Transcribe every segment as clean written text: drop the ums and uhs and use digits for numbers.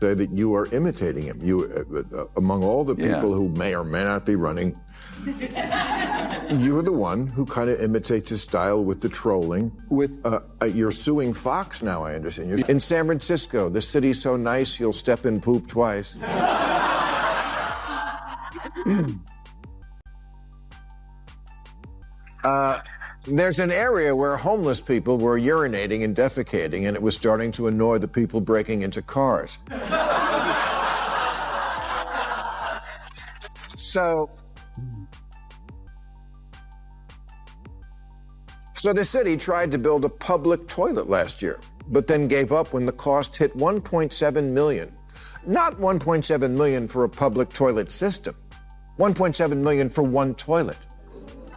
say that you are imitating him. Among all the people who may or may not be running, you're the one who kind of imitates his style with the trolling. You're suing Fox now, I understand. You're in San Francisco, the city's so nice, you'll step in poop twice. There's an area where homeless people were urinating and defecating, and it was starting to annoy the people breaking into cars. So the city tried to build a public toilet last year, but then gave up when the cost hit $1.7 million. Not $1.7 million for a public toilet system, $1.7 million for one toilet.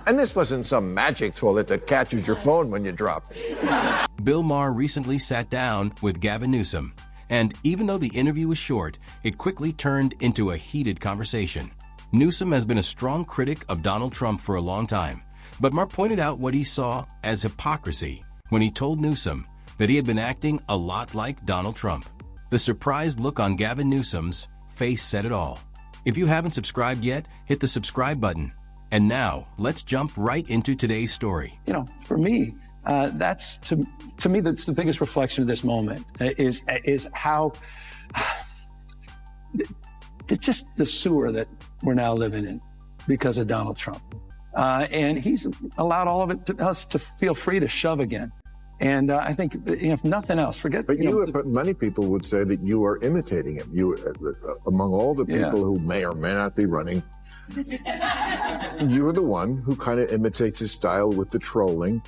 And this wasn't some magic toilet that catches your phone when you drop it. Bill Maher recently sat down with Gavin Newsom, and even though the interview was short, it quickly turned into a heated conversation. Newsom has been a strong critic of Donald Trump for a long time, but Maher pointed out what he saw as hypocrisy when he told Newsom that he had been acting a lot like Donald Trump. The surprised look on Gavin Newsom's face said it all. If you haven't subscribed yet, hit the subscribe button. And now, let's jump right into today's story. You know, for me, that's to me that's the biggest reflection of this moment is how just the sewer that we're now living in because of Donald Trump, and he's allowed all of it to us to feel free to shove again. And I think, if nothing else, forget. But but many people would say that you are imitating him. Among all the people who may or may not be running, you're the one who kind of imitates his style with the trolling.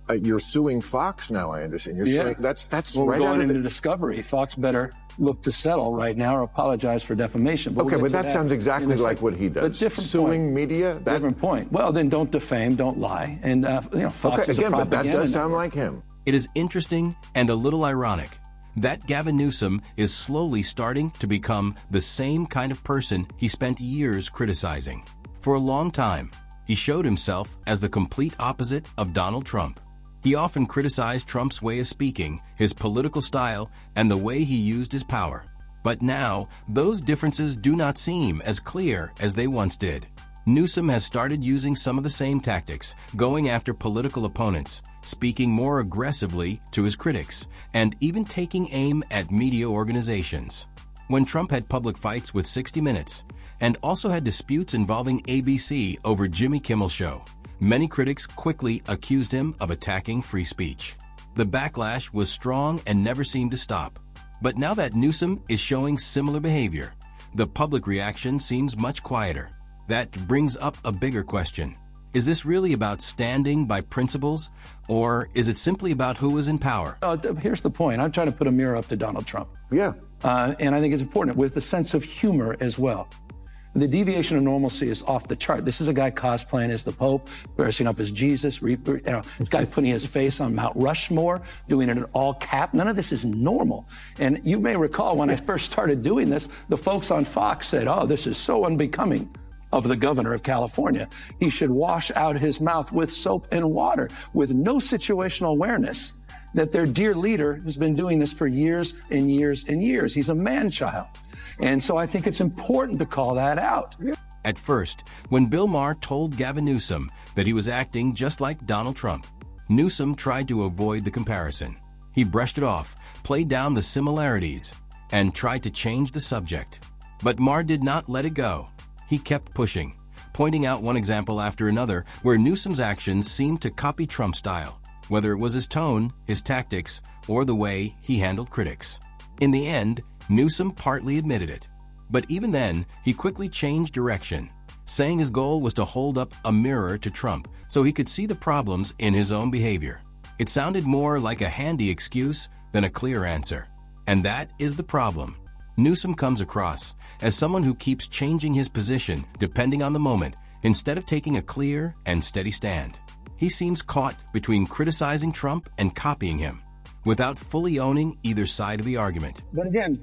You're suing Fox now, I understand. You're suing, that's well, right we're going out of into discovery. Fox better look to settle right now or apologize for defamation. But but that sounds exactly like what he does. Suing media? Different point. Well, then don't defame, don't lie. And, Fox is a propaganda but that does sound like him. It is interesting and a little ironic that Gavin Newsom is slowly starting to become the same kind of person he spent years criticizing. For a long time, he showed himself as the complete opposite of Donald Trump. He often criticized Trump's way of speaking, his political style, and the way he used his power. But now, those differences do not seem as clear as they once did. Newsom has started using some of the same tactics, going after political opponents, speaking more aggressively to his critics, and even taking aim at media organizations. When Trump had public fights with 60 Minutes, and also had disputes involving ABC over Jimmy Kimmel's show, many critics quickly accused him of attacking free speech. The backlash was strong and never seemed to stop. But now that Newsom is showing similar behavior, the public reaction seems much quieter. That brings up a bigger question. Is this really about standing by principles, or is it simply about who is in power? Here's the point. I'm trying to put a mirror up to Donald Trump. Yeah. And I think it's important with the sense of humor as well. The deviation of normalcy is off the chart. This is a guy cosplaying as the Pope, dressing up as Jesus. This guy putting his face on Mount Rushmore, doing it in all cap. None of this is normal. And you may recall when I first started doing this, the folks on Fox said, "Oh, this is so unbecoming of the governor of California. He should wash out his mouth with soap and water," with no situational awareness that their dear leader has been doing this for years and years and years. He's a man-child. And so I think it's important to call that out. At first, when Bill Maher told Gavin Newsom that he was acting just like Donald Trump, Newsom tried to avoid the comparison. He brushed it off, played down the similarities, and tried to change the subject. But Maher did not let it go. He kept pushing, pointing out one example after another where Newsom's actions seemed to copy Trump's style, whether it was his tone, his tactics, or the way he handled critics. In the end, Newsom partly admitted it. But even then, he quickly changed direction, saying his goal was to hold up a mirror to Trump so he could see the problems in his own behavior. It sounded more like a handy excuse than a clear answer. And that is the problem. Newsom comes across as someone who keeps changing his position depending on the moment instead of taking a clear and steady stand. He seems caught between criticizing Trump and copying him, without fully owning either side of the argument. But again,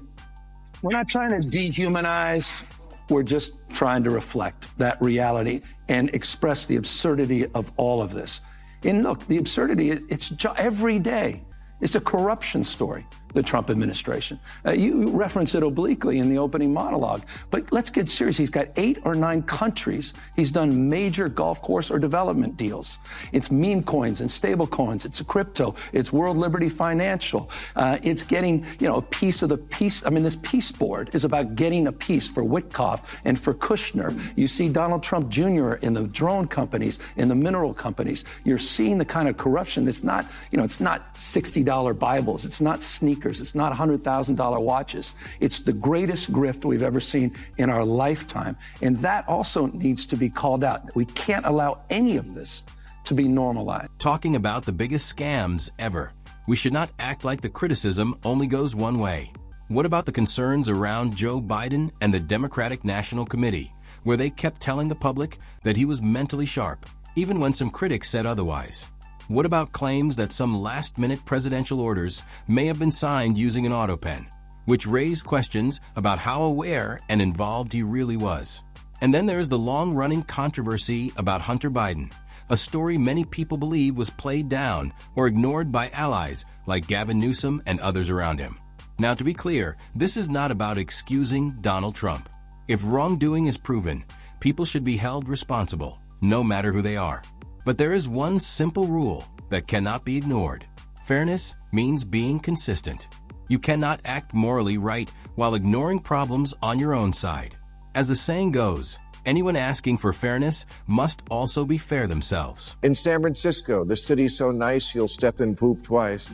we're not trying to dehumanize. We're just trying to reflect that reality and express the absurdity of all of this. And look, the absurdity, it's every day. It's a corruption story. the Trump administration. You reference it obliquely in the opening monologue, but let's get serious. He's got 8 or 9 countries. He's done major golf course or development deals. It's meme coins and stable coins. It's crypto. It's World Liberty Financial. It's getting, a piece of the peace. I mean, this peace board is about getting a piece for Witkoff and for Kushner. You see Donald Trump Jr. in the drone companies, in the mineral companies. You're seeing the kind of corruption that's not, it's not $60 Bibles. It's not sneakers. It's not $100,000 watches. It's the greatest grift we've ever seen in our lifetime. And that also needs to be called out. We can't allow any of this to be normalized. Talking about the biggest scams ever, we should not act like the criticism only goes one way. What about the concerns around Joe Biden and the Democratic National Committee, where they kept telling the public that he was mentally sharp, even when some critics said otherwise? What about claims that some last-minute presidential orders may have been signed using an autopen, which raised questions about how aware and involved he really was? And then there is the long-running controversy about Hunter Biden, a story many people believe was played down or ignored by allies like Gavin Newsom and others around him. Now, to be clear, this is not about excusing Donald Trump. If wrongdoing is proven, people should be held responsible, no matter who they are. But there is one simple rule that cannot be ignored. Fairness means being consistent. You cannot act morally right while ignoring problems on your own side. As the saying goes, anyone asking for fairness must also be fair themselves. In San Francisco, the city's so nice you'll step in poop twice.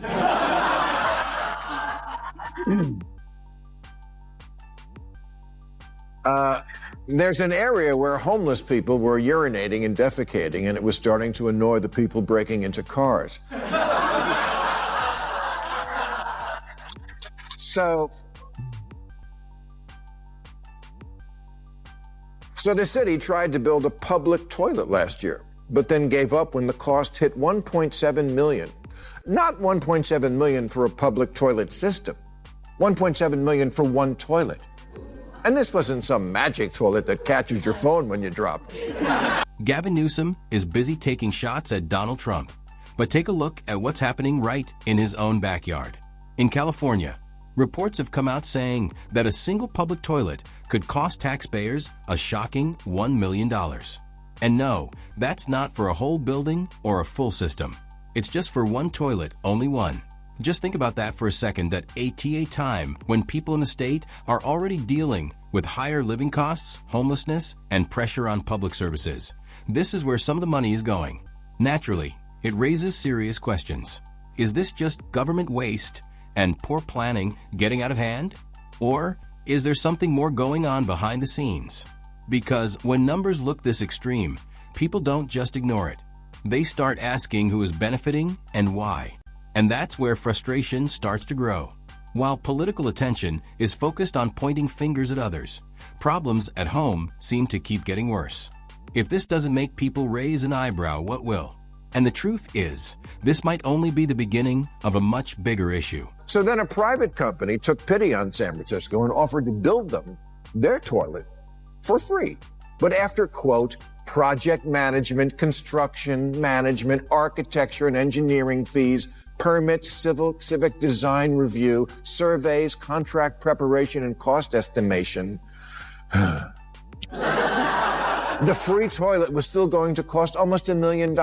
There's an area where homeless people were urinating and defecating, and it was starting to annoy the people breaking into cars. So the city tried to build a public toilet last year, but then gave up when the cost hit $1.7 million. Not $1.7 million for a public toilet system, $1.7 million for one toilet. And this wasn't some magic toilet that catches your phone when you drop it. Gavin Newsom is busy taking shots at Donald Trump. But take a look at what's happening right in his own backyard. In California, reports have come out saying that a single public toilet could cost taxpayers a shocking $1 million. And no, that's not for a whole building or a full system. It's just for one toilet, only one. Just think about that for a second, at a time when people in the state are already dealing with higher living costs, homelessness, and pressure on public services. This is where some of the money is going. Naturally, it raises serious questions. Is this just government waste and poor planning getting out of hand? Or is there something more going on behind the scenes? Because when numbers look this extreme, people don't just ignore it. They start asking who is benefiting and why. And that's where frustration starts to grow. While political attention is focused on pointing fingers at others, problems at home seem to keep getting worse. If this doesn't make people raise an eyebrow, what will? And the truth is, this might only be the beginning of a much bigger issue. So then a private company took pity on San Francisco and offered to build them their toilet for free. But after, quote, project management, construction management, architecture and engineering fees, permits, civic design review, surveys, contract preparation, and cost estimation, the free toilet was still going to cost almost $1 million.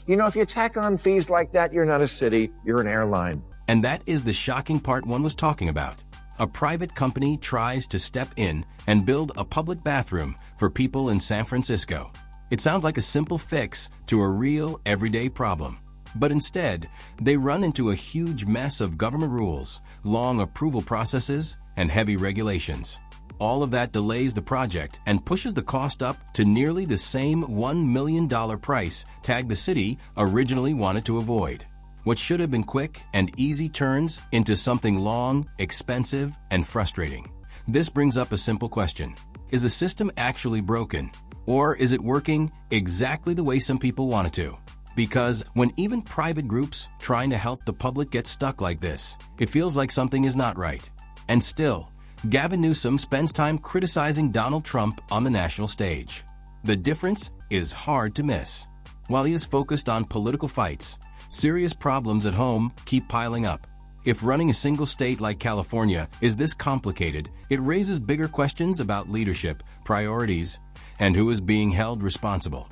If you tack on fees like that, you're not a city, you're an airline. And that is the shocking part one was talking about. A private company tries to step in and build a public bathroom for people in San Francisco. It sounds like a simple fix to a real everyday problem. But instead, they run into a huge mess of government rules, long approval processes, and heavy regulations. All of that delays the project and pushes the cost up to nearly the same $1 million price tag the city originally wanted to avoid. What should have been quick and easy turns into something long, expensive, and frustrating. This brings up a simple question. Is the system actually broken? Or is it working exactly the way some people want it to? Because when even private groups trying to help the public get stuck like this, it feels like something is not right. And still, Gavin Newsom spends time criticizing Donald Trump on the national stage. The difference is hard to miss. While he is focused on political fights, serious problems at home keep piling up. If running a single state like California is this complicated, it raises bigger questions about leadership, priorities, and who is being held responsible.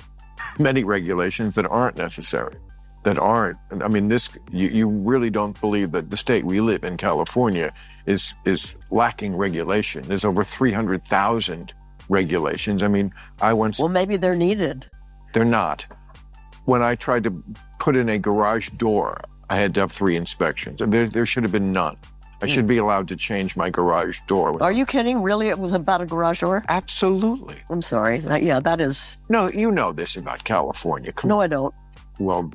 Many regulations that aren't necessary, that aren't. I mean, you really don't believe that the state we live in, California, is lacking regulation. There's over 300,000 regulations. I mean, Well, maybe they're needed. They're not. When I tried to put in a garage door, I had to have 3 inspections. And there should have been none. I should be allowed to change my garage door. Are you kidding? Really? It was about a garage door? Absolutely. I'm sorry. Yeah, that is... No, you know this about California. Come No, on. I don't. Well,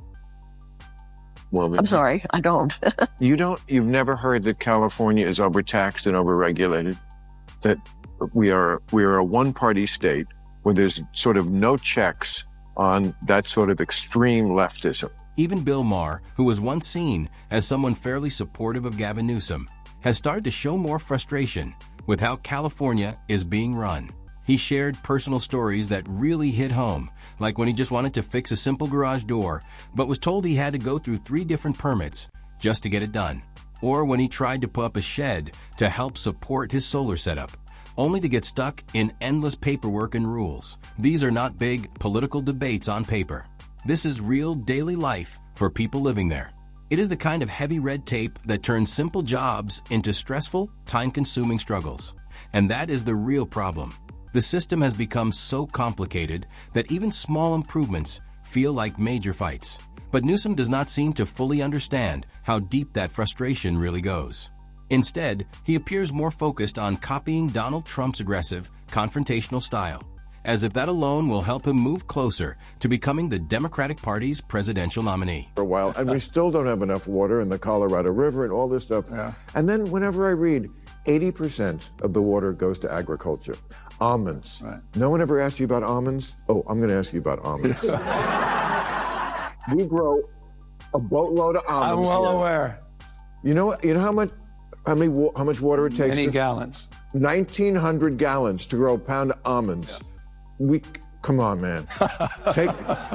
I'm sorry, I don't. You've never heard that California is overtaxed and overregulated? That we are a one-party state where there's sort of no checks on that sort of extreme leftism. Even Bill Maher, who was once seen as someone fairly supportive of Gavin Newsom, has started to show more frustration with how California is being run. He shared personal stories that really hit home, like when he just wanted to fix a simple garage door, but was told he had to go through 3 different permits just to get it done. Or when he tried to put up a shed to help support his solar setup, only to get stuck in endless paperwork and rules. These are not big political debates on paper. This is real daily life for people living there. It is the kind of heavy red tape that turns simple jobs into stressful, time-consuming struggles. And that is the real problem. The system has become so complicated that even small improvements feel like major fights. But Newsom does not seem to fully understand how deep that frustration really goes. Instead, he appears more focused on copying Donald Trump's aggressive, confrontational style, as if that alone will help him move closer to becoming the Democratic Party's presidential nominee. For a while, and we still don't have enough water in the Colorado River and all this stuff. Yeah. And then whenever I read, 80% of the water goes to agriculture. Almonds. Right. No one ever asked you about almonds? Oh, I'm going to ask you about almonds. We grow a boatload of almonds. I'm well aware. You know how much water it takes? Many gallons. 1,900 gallons to grow a pound of almonds. Yeah. Come on, man.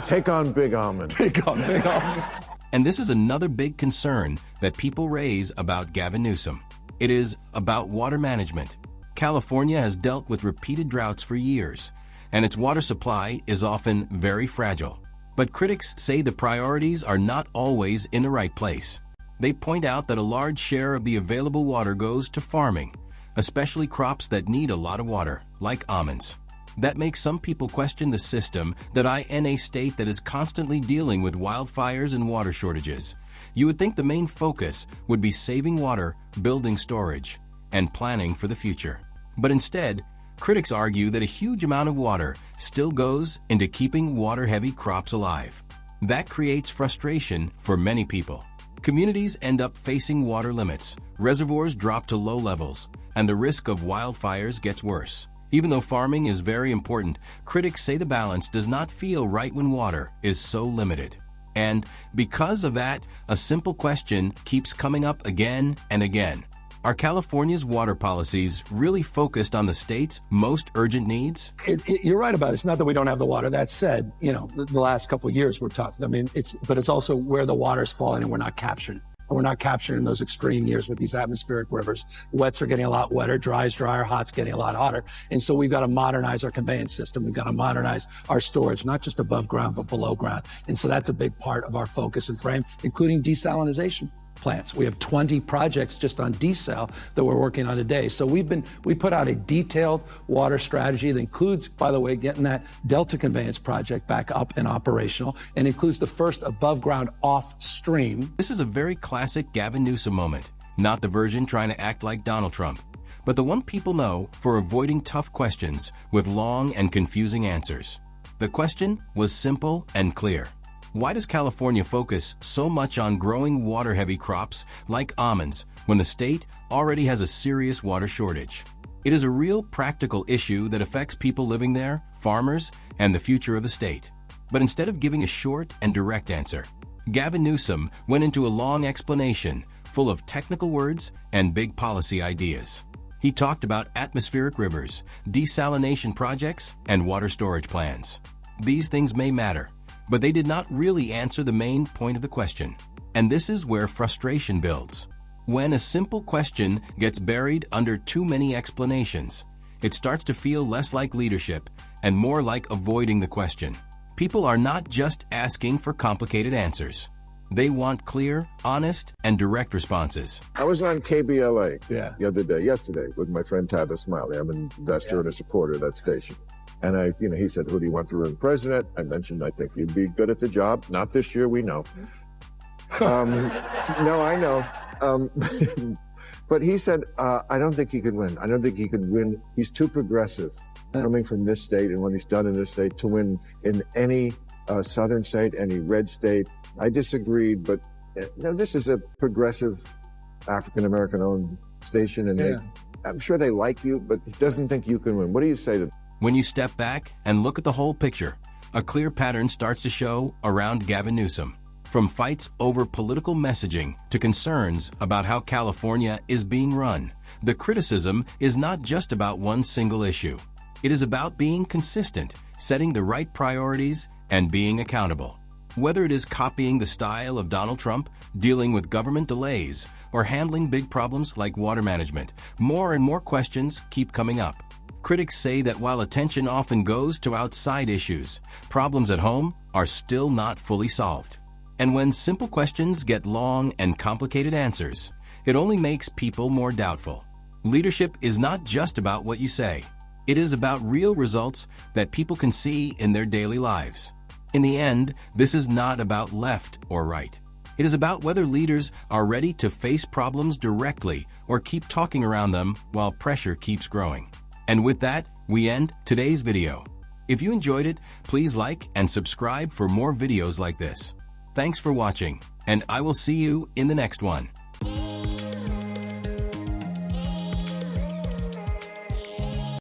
Take on big almonds. Take on big almonds. And this is another big concern that people raise about Gavin Newsom. It is about water management. California has dealt with repeated droughts for years, and its water supply is often very fragile. But critics say the priorities are not always in the right place. They point out that a large share of the available water goes to farming, especially crops that need a lot of water, like almonds. That makes some people question the system that in a state that is constantly dealing with wildfires and water shortages. You would think the main focus would be saving water, building storage, and planning for the future. But instead, critics argue that a huge amount of water still goes into keeping water-heavy crops alive. That creates frustration for many people. Communities end up facing water limits, reservoirs drop to low levels, and the risk of wildfires gets worse. Even though farming is very important, critics say the balance does not feel right when water is so limited. And because of that, a simple question keeps coming up again and again. Are California's water policies really focused on the state's most urgent needs? You're right about it. It's not that we don't have the water. That said, the last couple of years were tough. I mean, but it's also where the water's falling and we're not capturing it. And we're not capturing those extreme years with these atmospheric rivers. Wets are getting a lot wetter, dry's drier, hot's getting a lot hotter. And so we've got to modernize our conveyance system. We've got to modernize our storage, not just above ground, but below ground. And so that's a big part of our focus and frame, including desalination plants. We have 20 projects just on desal that we're working on today. So we put out a detailed water strategy that includes, by the way, getting that Delta Conveyance project back up and operational, and includes the first above ground off stream. This is a very classic Gavin Newsom moment, not the version trying to act like Donald Trump, but the one people know for avoiding tough questions with long and confusing answers. The question was simple and clear. Why does California focus so much on growing water-heavy crops like almonds when the state already has a serious water shortage? It is a real practical issue that affects people living there, farmers, and the future of the state. But instead of giving a short and direct answer, Gavin Newsom went into a long explanation full of technical words and big policy ideas. He talked about atmospheric rivers, desalination projects, and water storage plans. These things may matter, but they did not really answer the main point of the question. And this is where frustration builds. When a simple question gets buried under too many explanations, it starts to feel less like leadership and more like avoiding the question. People are not just asking for complicated answers. They want clear, honest, and direct responses. I was on KBLA yesterday with my friend Tavis Smiley. I'm an investor and a supporter of that station. And he said, who do you want to run president? I mentioned, I think you'd be good at the job. Not this year, we know. No, I know. But he said, I don't think he could win. I don't think he could win. He's too progressive coming from this state and what he's done in this state to win in any southern state, any red state. I disagreed, but this is a progressive African-American owned station, and I'm sure they like you, but he doesn't think you can win. What do you say to them? When you step back and look at the whole picture, a clear pattern starts to show around Gavin Newsom. From fights over political messaging to concerns about how California is being run, the criticism is not just about one single issue. It is about being consistent, setting the right priorities, and being accountable. Whether it is copying the style of Donald Trump, dealing with government delays, or handling big problems like water management, more and more questions keep coming up. Critics say that while attention often goes to outside issues, problems at home are still not fully solved. And when simple questions get long and complicated answers, it only makes people more doubtful. Leadership is not just about what you say. It is about real results that people can see in their daily lives. In the end, this is not about left or right. It is about whether leaders are ready to face problems directly or keep talking around them while pressure keeps growing. And with that, we end today's video. If you enjoyed it, please like and subscribe for more videos like this. Thanks for watching, and I will see you in the next one.